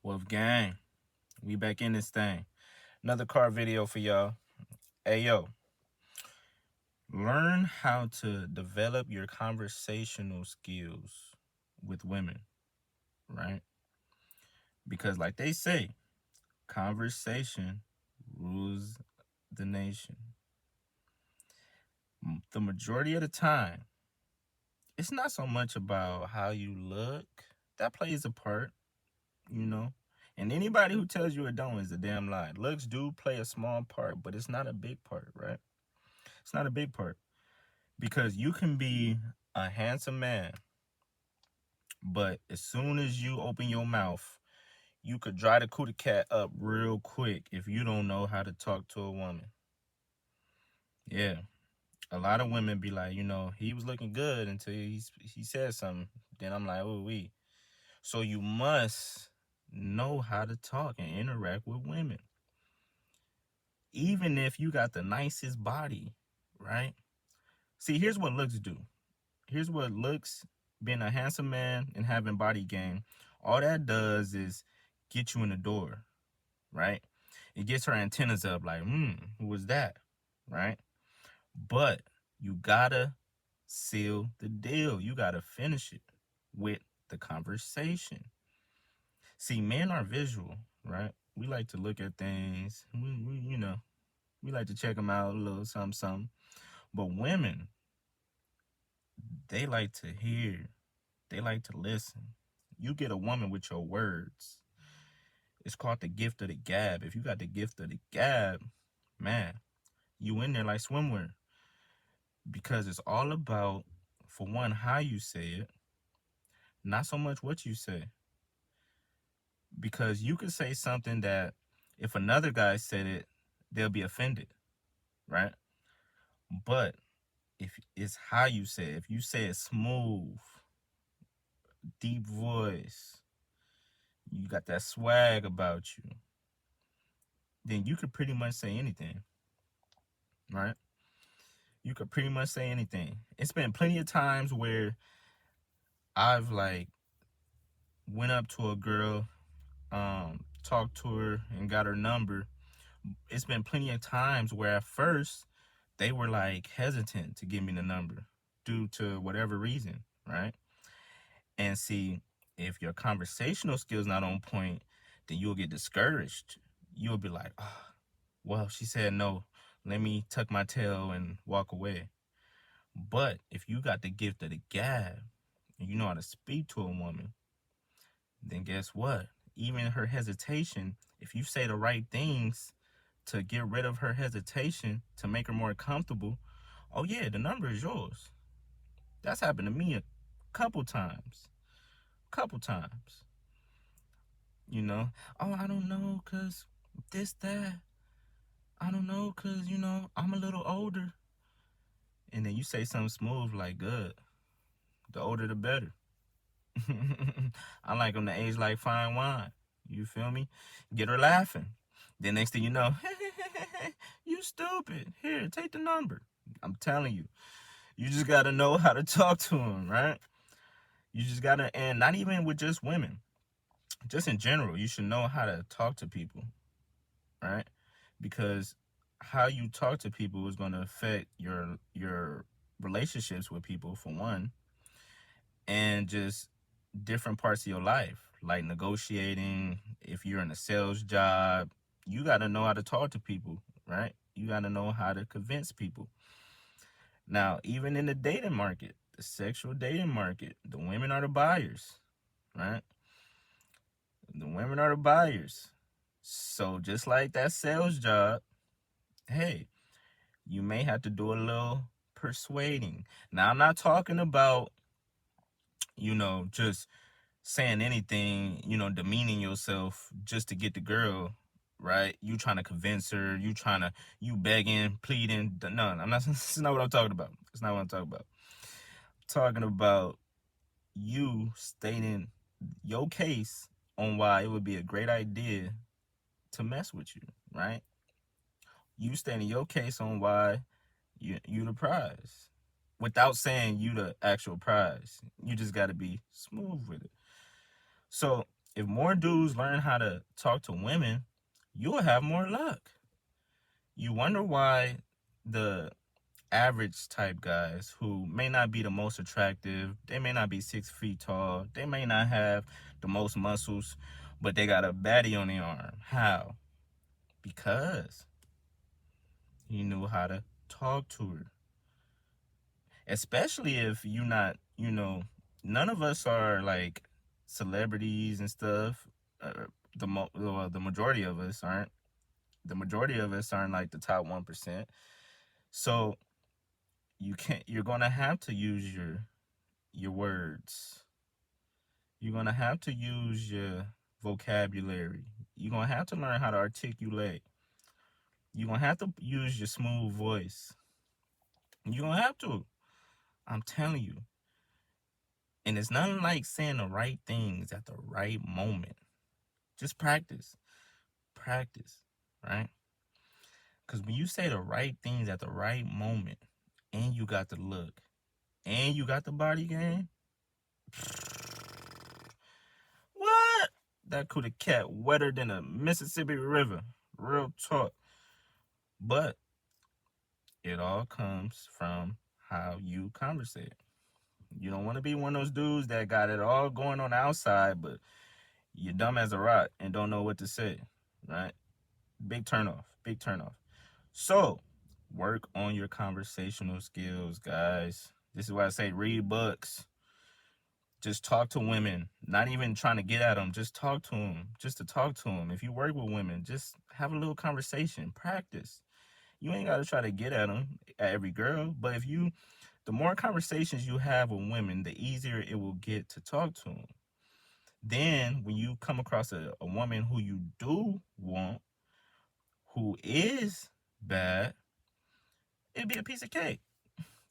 Wolf gang, we back in this thing. Another car video for y'all. Hey yo, learn how to develop your conversational skills with women, right? Because like they say, conversation rules the nation. The majority of the time, it's not so much about how you look. That plays a part, you know. And anybody who tells you it don't is a damn lie. Looks do play a small part, but it's not a big part, right? It's not a big part because you can be a handsome man, but as soon as you open your mouth, you could dry the cootie cat up real quick if you don't know how to talk to a woman. Yeah, a lot of women be like, he was looking good until he said something. Then I'm like, oh, we. So you must know how to talk and interact with women, even if you got the nicest body, right? See, here's what looks do. Here's what looks, being a handsome man and having body game, all that does is get you in the door, right? It gets her antennas up, like, who was that, right? But you gotta seal the deal. You gotta finish it with the conversation. See, men are visual, right? We like to look at things. We like to check them out a little something, something. But women, they like to hear. They like to listen. You get a woman with your words. It's called the gift of the gab. If you got the gift of the gab, man, you in there like swimwear. Because it's all about, for one, how you say it, not so much what you say. Because you could say something that if another guy said it, they'll be offended, right? But if it's how you say it, if you say it smooth, deep voice, you got that swag about you, then you could pretty much say anything, right? You could pretty much say anything. It's been plenty of times where I've like went up to a girl, talked to her and got her number. It's been plenty of times where at first they were like hesitant to give me the number due to whatever reason, right? And see, if your conversational skills not on point, then you'll get discouraged. You'll be like, oh, well, she said no. Let me tuck my tail and walk away. But if you got the gift of the gab and you know how to speak to a woman, then guess what? Even her hesitation, if you say the right things to get rid of her hesitation, to make her more comfortable, oh yeah, the number is yours. That's happened to me a couple times. Couple times. Oh, I don't know, cause this, that. I don't know, cause I'm a little older. And then you say something smooth like, good. The older the better. I like them to age like fine wine. You feel me? Get her laughing. Then next thing you know, you stupid. Here, take the number. I'm telling you. You just got to know how to talk to them, right? You just got to, and not even with just women. Just in general, you should know how to talk to people, right? Because how you talk to people is going to affect your relationships with people, for one, and just different parts of your life, like negotiating. If you're in a sales job, you got to know how to talk to people, right? You got to know how to convince people. Now, even in the dating market, the sexual dating market, the women are the buyers, right? The women are the buyers. So just like that sales job, hey, you may have to do a little persuading. Now, I'm not talking about, just saying anything, demeaning yourself just to get the girl, right? You trying to convince her, you begging, pleading. No, I'm not. That's not what I'm talking about. That's not what I'm talking about. I'm talking about you stating your case on why it would be a great idea to mess with you, right? You stating your case on why you the prize, without saying you the actual prize. You just got to be smooth with it. So If more dudes learn how to talk to women, you'll have more luck. You wonder why the average type guys who may not be the most attractive, they may not be 6 feet tall, they may not have the most muscles, but they got a baddie on their arm. How? Because he knew how to talk to her. Especially if you not, none of us are like celebrities and stuff. The majority of us aren't. The majority of us aren't like the top 1%. So you're gonna have to use your words. You're gonna have to use your vocabulary. You're gonna have to learn how to articulate. You're gonna have to use your smooth voice. You're gonna have to. I'm telling you. And it's nothing like saying the right things at the right moment. Just practice. Practice. Right? Because when you say the right things at the right moment, and you got the look, and you got the body game, what? That could have kept wetter than a Mississippi River. Real talk. But it all comes from how you conversate. You don't want to be one of those dudes that got it all going on the outside, but you're dumb as a rock and don't know what to say, right? Big turnoff. Big turnoff. So, work on your conversational skills, guys. This is why I say read books. Just talk to women. Not even trying to get at them. Just talk to them. Just to talk to them. If you work with women, just have a little conversation. Practice. You ain't got to try to get at them, at every girl. But the more conversations you have with women, the easier it will get to talk to them. Then, when you come across a woman who you do want, who is bad, it'd be a piece of cake.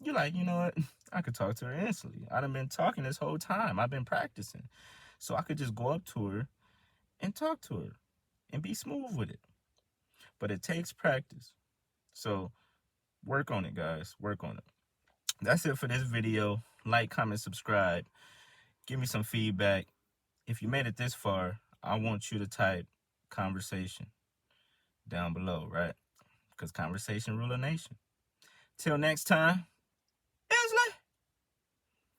You're like, you know what? I could talk to her instantly. I've been talking this whole time. I've been practicing. So I could just go up to her and talk to her and be smooth with it. But it takes practice. So work on it, guys. Work on it. That's it for this video. Like, comment, subscribe. Give me some feedback. If you made it this far, I want you to type conversation down below, right? Because conversation rule a nation. Till next time.